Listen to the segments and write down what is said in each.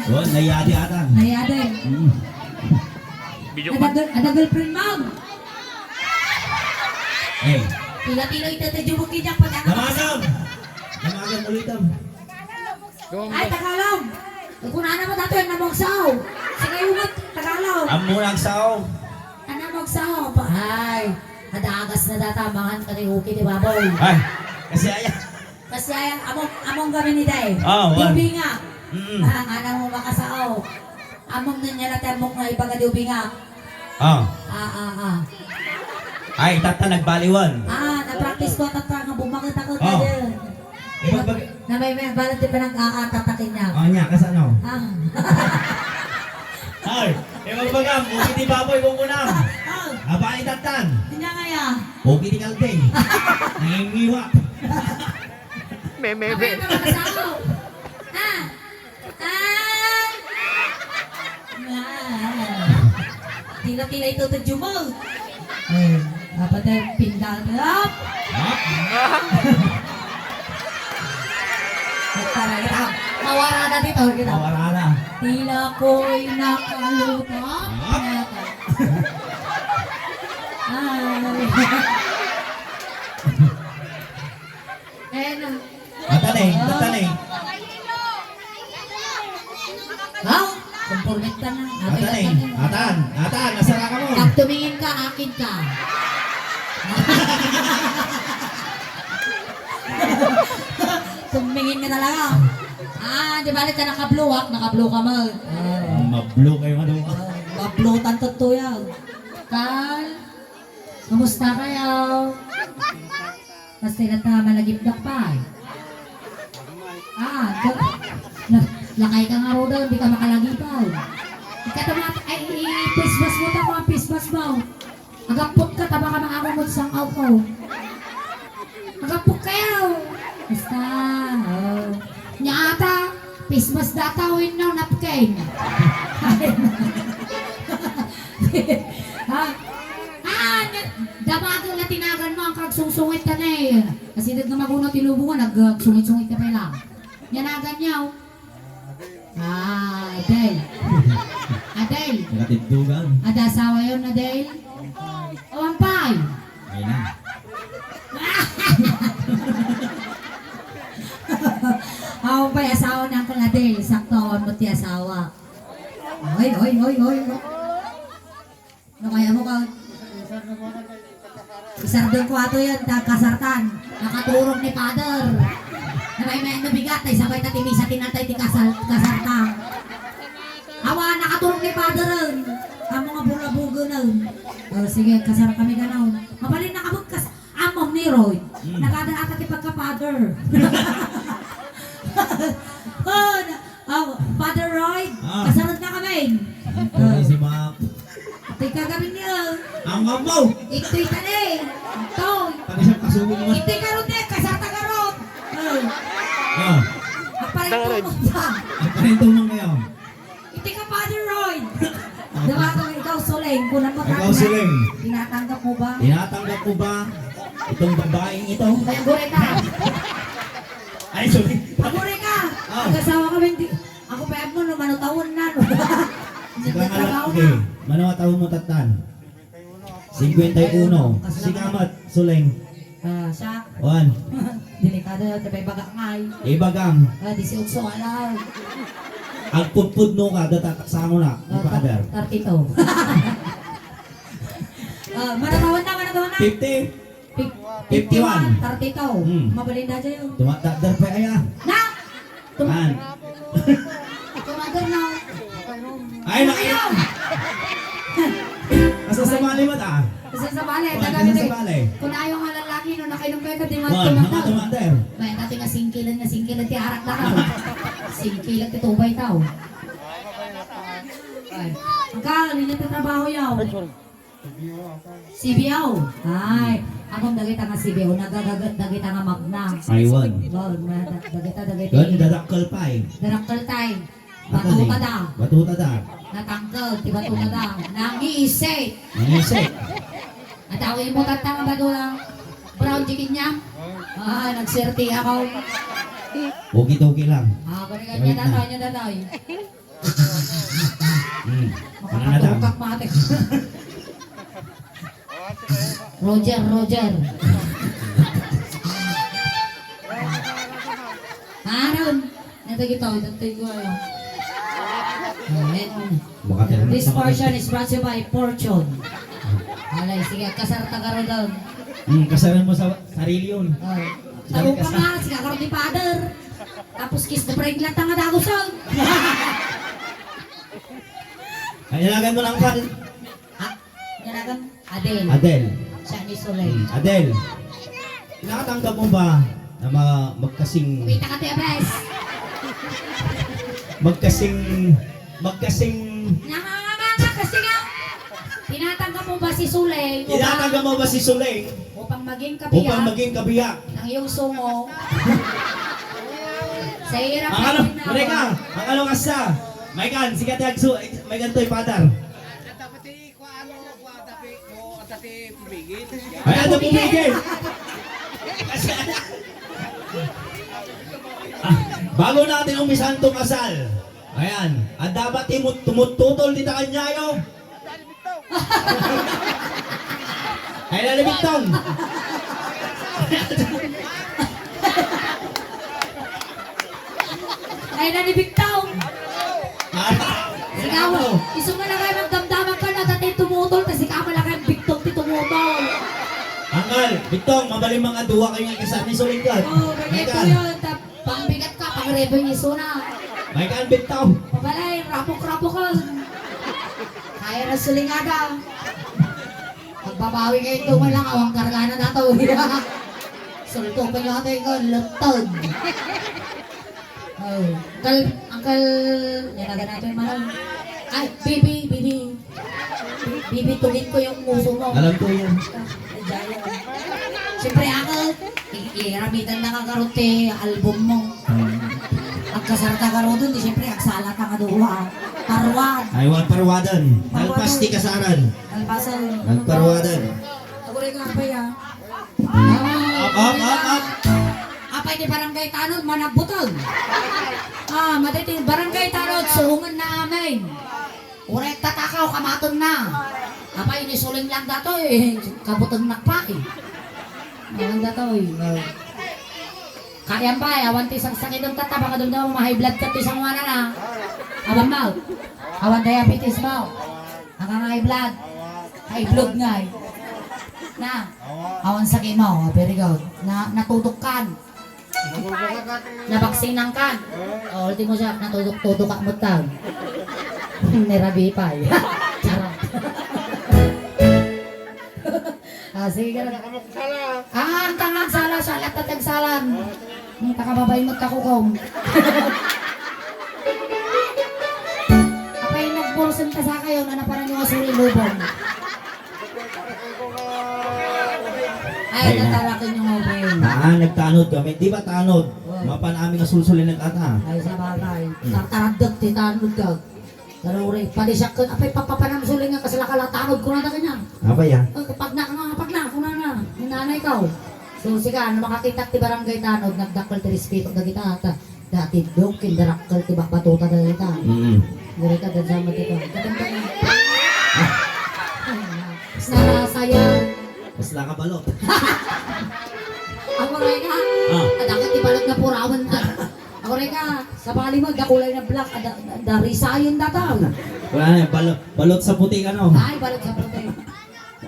Oh, nayadi ata. Nayade. Video pa. Ada girlfriend ma'am. Eh, Tila-tila itatajyo mo kinyak pa dagat. damagan! Damagan ulit ang. Ay, Tagalog. Kung ano naman dato yung namagsaw. Sige yung Tagalog. Amunang sao. Ano namagsaw pa? Ay, adagas na datamangan ka ni Huki ni Baboy. Ay, kasi ayan. Kasi ay, among kami ni Day. Ah, wan. Diubi nga. Mm. Ano mo makasao. Among na niya natemok nga ibaga diubi nga. Ah. Ah. Ay, tata nagbaliwan. Na-practice ko at nga bumakit ako Oh. tayo. Ibag Na may balat di pa nang-aatatakin niya. Oh, niya, kasano? Ah. Ay, ibagam, ukit ni Baboy kung unang. Ah. Abali tatan. Hindi nga ya. Ukit ni Kaldeng. Nangingiwa. Meme. Abay na makasaw. Ah. Tila-tila ito to jumog. Eh, dapat ay pindalap. Tara kita. Mawara na dito kita. Wala na. Tila ko'y nakalutang. Ay. Eh, na. Tatanay. Ha? Kumpurnet ka na. Atan, nasara ka mo. Pag tumingin ka, akin ka. Tumingin ka talaga. Di ba ka naka-blue ha? Naka-blue ka mo. Mablo kayo ano. Mablutan to yan. Kal, kamusta kayo? Mas tilat na malagipdak pa eh. Lakay ka nga ro daw, hindi ka makalagipaw. Ikatamat, ay, pisbas mo ta mga pisbas mo. Agapot ka, taba ka mga amamot sang aw ko. Agapot kayo. Basta, oh. Nya ata, pisbas datawin na napkain. Damagan na tinagan mo ang kagsungsungit ka na eh. Kasi nag magunot ilubungan, nagsungit-sungit ka pa lang. Yanagan niyaw. Adel. Adel. Nakatiddugan. Ada asawa yun, Adel? O, ampay. Ayun na. Ampay, asawa na ang Adel. Saktoon mo ti asawa. Oy. Ano kaya mo ka? Isardong ko ato yan, kasartan. Nakaturong ni Father. Na may nabigat ay sabay na timisa tinatay ti kasartang. Awa, nakaturong ni Father rin. Ang mga bulabugo na. Sige, kasar kami ganaw. Mabalin na kabog amom ni Roy. Nagada ata ti pagka-Father. Father Roy, kasarad na kami. Ito si Mac. Ito'y kagawin niyo. Ang mamaw! Ito'y ka na eh. Ito. Pag isang kasubong mo. Ito'y karoon eh. Kasarta karoon. Oh, Aparento mo pa. ang parento mo ngayon. Ito'y ka, Father Roy. Damatang ikaw, Soleng. Kunan mo Ikaw, Soleng. Tinatanggap mo ba? Tinatanggap ko ba itong babaeng ito? Kaya gure ka. Ay, sorry. Gure ka. Nag-asawa kami. Ako pa mo, no, manutawon na. No. Nagtatrabaho na. Okay. Manawa tao mo tatan. 51. Sikamat, Suleng. Siya. 1. Delikado yun. Tabay bagak ngay. Ibagang. Di si Ugso alaw. Ang pudpud no ka, data sa mo na. Ipakader. 32. Manatawan na. 50. 51. 32. Mabalin na dyan yun. Tumatadar pa aya. Na! An. Tumadar na. Ay, nakiyaw! Asa sa mali mo ta? Kasi sa bale, Wala tagami ka sa bale. kung ayaw nga lalaki no, nakainom kayo ka di Wan, mga tumatar. tumater. Kaya dati nga singkilan ti harak lang ako. Singkilan ti tubay tao. Ay, ang nila ti trabaho yaw. CBO. Ay, akong dagita nga CBO, nagagagat dagita nga magna. Aywan. Wow, dagita. Doon, dadakkel pa eh. Daraktal time. Batuta da. Batuta da. Natangkad, ti batuta da. Nangiisay. Nangisip. At ako yung mutat nga ba lang brown chicken niya? Nagserti ako. Ugi-tugi lang. Balikan niya datoy. Panganadam. Makapatulkak mati. Roger, Roger. Aaron, ito kita, ito ko ayo. This portion is brought to you by Fortune. Alay, sige, kasarta ka rin doon. Kasaran mo sa sarili yun. Taro pa nga, sige ka rin ni Father. Tapos kiss the break lang tanga dago son. Kailangan mo lang pal. Yanagan, Adele. Adele. Siya ni Soleil. Adele. Nakatanggap mo ba na magkasing Kumita ka tebes. magkasing Nanganganga kasi nga. Tinatanggap mo ba si Soleil? Tinatanggap mo ba si Soleil Upang maging kabiyak. upang maging kabiyak? Ng iyong sungo. Sa hirap Ang ano, mereka, ang ano kasta? May kan, sikat yagso, may ganto'y padar. Ay, ano pumigil? Bago natin umpisan itong kasal, ayan, ang dapat tumututol dito kanyayo. Ay, lalibitong. Ay, nanibigtaw. Ikaw, iso nga na kayo magdamdaman ka na dati tumutol, kasi ikaw pala kayo bigtong ti tumutol. Angkal, bitong, mabaling mga duwa kayo ng kasal ni Sulingkad. Oo, ganyan ko yun. Pangbigat ka, pang-rebel iso na. May kan, bitong. Pabalay, rapok-rapok ka. Kaya na sulingada. Pagbabawi kayo ito mo lang, awang kargana na ito. Sulto pa nyo ito yung lutod. Oh, Uncle, yanagan natin yung manong. Ay, Bibi, tugin ko yung muso mo. Alam ko yan. Siyempre ako, iramitan na kagarote, album mo. Agkasarta ka ro dun, di siyempre agsalat ka duwa. Parwad. Aywan parwadan. Nalpasti kasaran. Alpasan. Nagparwadan. Ako rin nga pa ya. Up. Apay di barangay tanod, managbutog. Matiti, barangay tanod, suhungan na amin. Urek tatakaw, kamaton na. Apay, nisuling lang dato eh. Kabutog nakpa eh. Awan dato eh. Kaya pa eh, awan tisang sakit ng tata, baka doon daw ma-high blood ka tisang wana na. Awan mo. Awan diabetes mo. Ang high blood. High blood nga eh. Na, awan sakit mo, very good. Natutok kan. Nabaksinan kan. O, ulti mo siya, natutok-tutok ka mo tag. Nirabi pa eh. Charot. Sige ka na. Ang tangag sala, salat at tagsalan. Takababay mo takukong. Apay nagpulsan ka sa kayo na naparang yung asuri lubong. Ay, natarakin yung open. Nagtanod kami. Di ba tanod? Mapan aming nasulsulin ng ata. Ay, sa bagay. Tartaradot, titanod ka. Daruri, padisyak ko, apay papapanamsuling nga kasi lakalatanod ko na kanya. Apa ya? Pag na, kung na, hinanay ka. So, siga, ano makakita ti barangay tanod, nagdakal ti respeto na kita ata. Dati doon, kindarakal ti bakbatuta na kita. Guri ka, dan sama dito. Katanda na. Narasaya. Mas nakabalot. Ako rin ka. Adakit ti balot na purawan ka. Ako rin ka. Sa bali mo, dakulay na black. Darisayon dataw. Wala na, balot sa puti ka no. Ay, balot sa puti.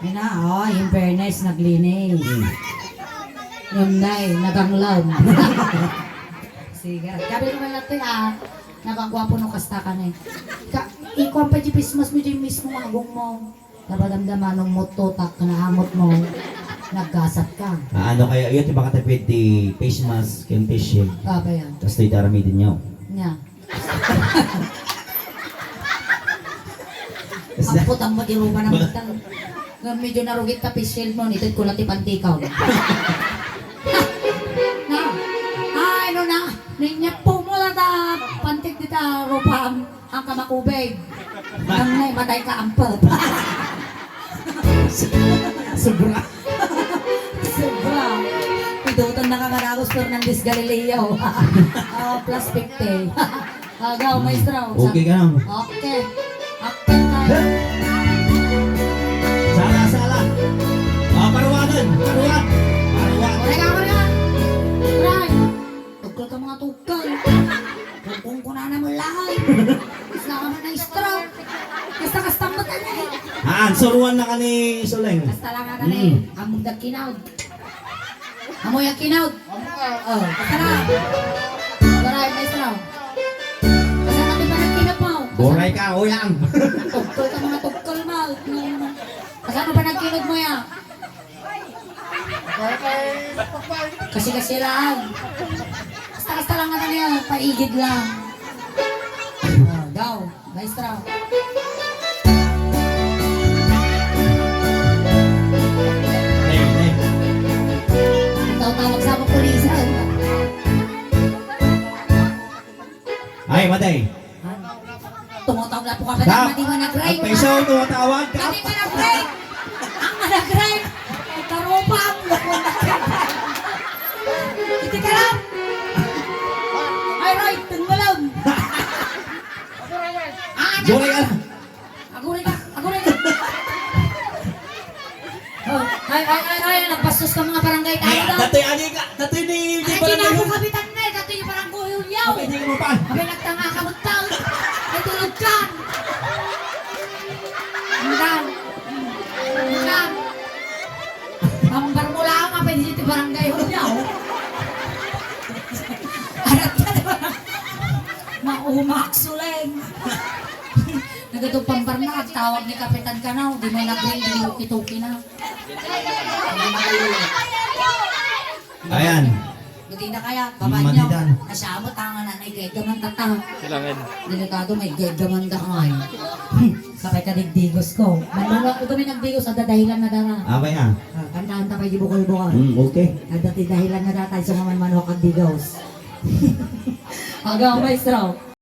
Ay na, in fairness, naglinis. Yung day, naganglan. Sige. Gabi naman natin nakagwapo no kasta ka na eh. Ikaw pa di Christmas mo di mismo agong mo. Napadamdaman ng mototak ka na hamot mo. Nagkasat ka. Ano kaya yun, baka tapit di face mask, yung face shield. Pa yan. Tapos ito'y daramitin nyo. Nya. Ang putang mo di rupa ng butang. Medyo narugit ka face shield mo. Nito'y kulat ipantikaw. Na. Ay, no na. Ninyap po mo na ta. Pantik dita rupa ang kamakubig. Ang nay, matay ka ampap. Sobra. Sobra. Pidutan na kakaragos Fernandez Galileo. Plus 50. Agaw, maestro. Okay ka lang. Okay. Okay tayo. Sala. Paruwanan. Paruwan. Kuray ka, kuray ka. Kuray. Tugkol ka mga tugkol. Tugkol ko na naman lahat. Basta ka man na straw. Kasta-kastang mata na eh. Suruan na ka ni Suleng. Basta lang ka na eh. Among dag kinawd. Amoy ang kinawd. Oh, basta na. Kuray, maestro. Basta natin ba ng kinapaw? Boray ka, uyang. Tugkol ka mga tugkol mo. Basta ano ba nagkinod mo yan? Kasi lang. Basta lang naman yan. Paigid lang. Daw. Maestro. Tawag sa mga pulisan. Ay, Maday. Tumutawag na po ka pa Tap. na. Mati mo nag-rape. At peso, tumatawag ka. Mati mo nag-rape. Ang nag-rape. Tarupang. Hindi ka lang. Ay, right. Tungmalam. Boray ka. Agurin ka. Oh, ay, nagpastos ka mga barangay tayo daw. Dati ka. Dati ni Ay, kinabo kapitan na eh. Dati yung parang guhul yaw. Hindi ka mo pa. Kami nagtanga ka magtang. Ay, tulog ka. Hanggang. Ambar mo lang ka. Pwede dito barangay hul yaw. Arat ka na ba? Maumak suleng. Nagatong pambarna, tawag ni Kapitan Kanaw, di may nag-ring, di mo kituki na. Ayan. Hindi na kaya, baba niyo. Manidan. Nasyamo, tanga na, may gegaman tatang. Kailangan. Delikado, may gegaman da ngay. Kapay ka digdigos ko. Manunod ko kami nagdigos, ang dadahilan na dara. Okay ah. Kantaan tapay di bukol-bukol. Okay. Nagdati dahilan na datay sa mga manuwak ang digos. Agaw, maestro.